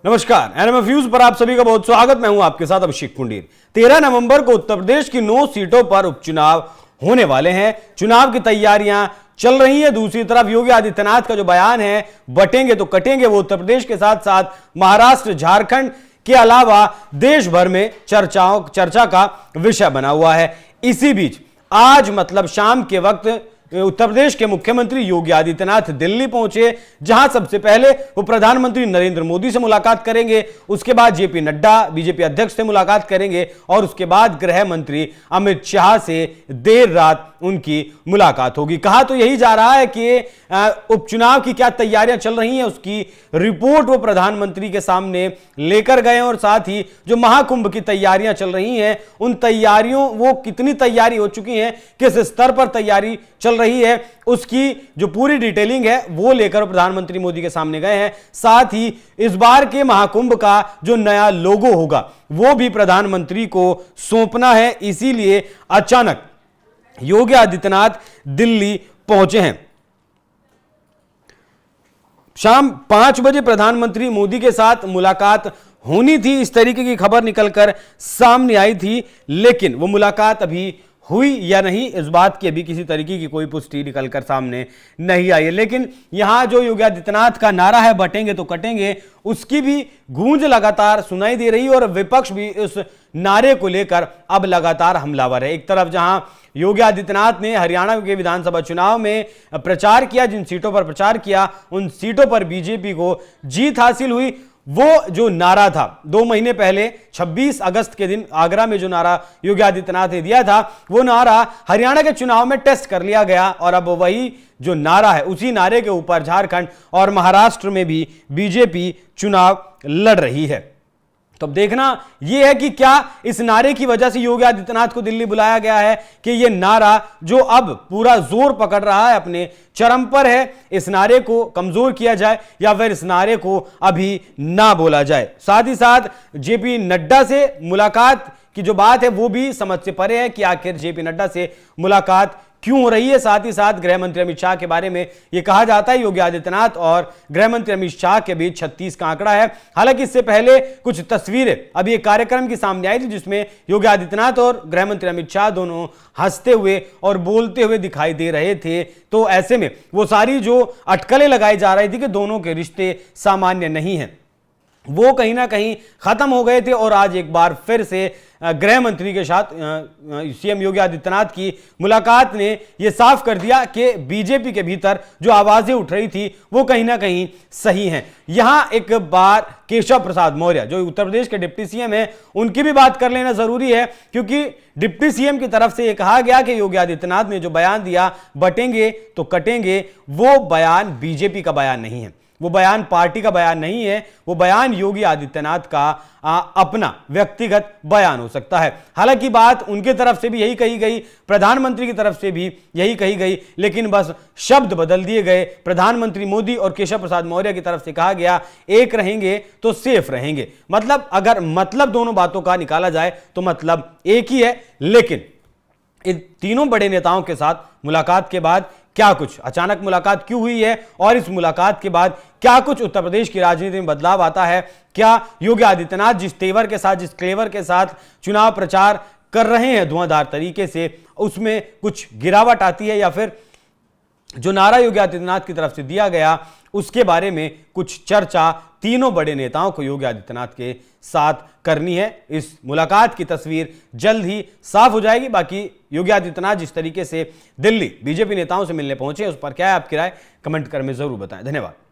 नमस्कार, NMF news पर आप सभी का बहुत स्वागत। मैं हूं आपके साथ अभिषेक पुंडीर। 13 नवंबर को उत्तर प्रदेश की 9 सीटों पर उपचुनाव होने वाले हैं। चुनाव की तैयारियां चल रही है। दूसरी तरफ योगी आदित्यनाथ का जो बयान है, बटेंगे तो कटेंगे, वो उत्तर प्रदेश के साथ साथ महाराष्ट्र, झारखंड के अलावा देश भर में चर्चा का विषय बना हुआ है। इसी बीच आज मतलब शाम के वक्त उत्तर प्रदेश के मुख्यमंत्री योगी आदित्यनाथ दिल्ली पहुंचे, जहां सबसे पहले वो प्रधानमंत्री नरेंद्र मोदी से मुलाकात करेंगे। उसके बाद जेपी नड्डा बीजेपी अध्यक्ष से मुलाकात करेंगे और उसके बाद गृह मंत्री अमित शाह से देर रात उनकी मुलाकात होगी। कहा तो यही जा रहा है कि उपचुनाव की क्या तैयारियां चल रही हैं, उसकी रिपोर्ट वो प्रधानमंत्री के सामने लेकर गए और साथ ही जो महाकुंभ की तैयारियां चल रही हैं, उन तैयारियों वो कितनी तैयारी हो चुकी है, किस स्तर पर तैयारी चल रही है, उसकी जो पूरी डिटेलिंग है वो लेकर प्रधानमंत्री मोदी के सामने गए हैं। साथ ही इस बार के महाकुंभ का जो नया लोगो होगा वो भी प्रधानमंत्री को सौंपना है। इसीलिए अचानक योगी आदित्यनाथ दिल्ली पहुंचे हैं। शाम 5 बजे प्रधानमंत्री मोदी के साथ मुलाकात होनी थी, इस तरीके की खबर निकलकर सामने आई थी, लेकिन वो मुलाकात अभी हुई या नहीं, इस बात की अभी किसी तरीके की कोई पुष्टि निकलकर सामने नहीं आई है। लेकिन यहां जो योगी आदित्यनाथ का नारा है, बटेंगे तो कटेंगे, उसकी भी गूंज लगातार सुनाई दे रही है और विपक्ष भी इस नारे को लेकर अब लगातार हमलावर है। एक तरफ जहां योगी आदित्यनाथ ने हरियाणा के विधानसभा चुनाव में प्रचार किया, जिन सीटों पर प्रचार किया उन सीटों पर बीजेपी को जीत हासिल हुई। वो जो नारा था 2 महीने पहले 26 अगस्त के दिन आगरा में जो नारा योगी आदित्यनाथ ने दिया था, वो नारा हरियाणा के चुनाव में टेस्ट कर लिया गया और अब वही जो नारा है, उसी नारे के ऊपर झारखंड और महाराष्ट्र में भी बीजेपी चुनाव लड़ रही है। तो अब देखना यह है कि क्या इस नारे की वजह से योगी आदित्यनाथ को दिल्ली बुलाया गया है कि यह नारा जो अब पूरा जोर पकड़ रहा है, अपने चरम पर है, इस नारे को कमजोर किया जाए या फिर इस नारे को अभी ना बोला जाए। साथ ही साथ जेपी नड्डा से मुलाकात की जो बात है वो भी समझ से परे है कि आखिर जेपी नड्डा से मुलाकात क्यों हो रही है। साथ ही साथ गृह मंत्री अमित शाह के बारे में यह कहा जाता है योगी आदित्यनाथ और गृह मंत्री अमित शाह के बीच 36 का आंकड़ा है। हालांकि इससे पहले कुछ तस्वीरें अभी एक कार्यक्रम की सामने आई थी जिसमें योगी आदित्यनाथ और गृह मंत्री अमित शाह दोनों हंसते हुए और बोलते हुए दिखाई दे रहे थे। तो ऐसे में वो सारी जो अटकलें लगाई जा रही थी कि दोनों के रिश्ते सामान्य नहीं हैं, वो कहीं ना कहीं खत्म हो गए थे और आज एक बार फिर से गृह मंत्री के साथ सीएम योगी आदित्यनाथ की मुलाकात ने यह साफ कर दिया कि बीजेपी के भीतर जो आवाजें उठ रही थी वो कहीं ना कहीं सही हैं। यहां एक बार केशव प्रसाद मौर्य जो उत्तर प्रदेश के डिप्टी सीएम हैं, उनकी भी बात कर लेना जरूरी है, क्योंकि डिप्टी सीएम की तरफ से यह कहा गया कि योगी आदित्यनाथ ने जो बयान दिया, बटेंगे तो कटेंगे, वो बयान बीजेपी का बयान नहीं है, वो बयान पार्टी का बयान नहीं है, वो बयान योगी आदित्यनाथ का अपना व्यक्तिगत बयान हो सकता है। हालांकि बात उनके तरफ से भी यही कही गई, प्रधानमंत्री की तरफ से भी यही कही गई, लेकिन बस शब्द बदल दिए गए। प्रधानमंत्री मोदी और केशव प्रसाद मौर्य की तरफ से कहा गया एक रहेंगे तो सेफ रहेंगे। मतलब अगर मतलब दोनों बातों का निकाला जाए तो मतलब एक ही है। लेकिन इन तीनों बड़े नेताओं के साथ मुलाकात के बाद क्या कुछ अचानक मुलाकात क्यों हुई है और इस मुलाकात के बाद क्या कुछ उत्तर प्रदेश की राजनीति में बदलाव आता है, क्या योगी आदित्यनाथ जिस तेवर के साथ, जिस क्लेवर के साथ चुनाव प्रचार कर रहे हैं धुआंधार तरीके से, उसमें कुछ गिरावट आती है या फिर जो नारा योगी आदित्यनाथ की तरफ से दिया गया उसके बारे में कुछ चर्चा तीनों बड़े नेताओं को योगी आदित्यनाथ के साथ करनी है। इस मुलाकात की तस्वीर जल्द ही साफ हो जाएगी। बाकी योगी आदित्यनाथ जिस तरीके से दिल्ली बीजेपी नेताओं से मिलने पहुंचे उस पर क्या है आपकी राय, कमेंट कर में जरूर बताएं। धन्यवाद।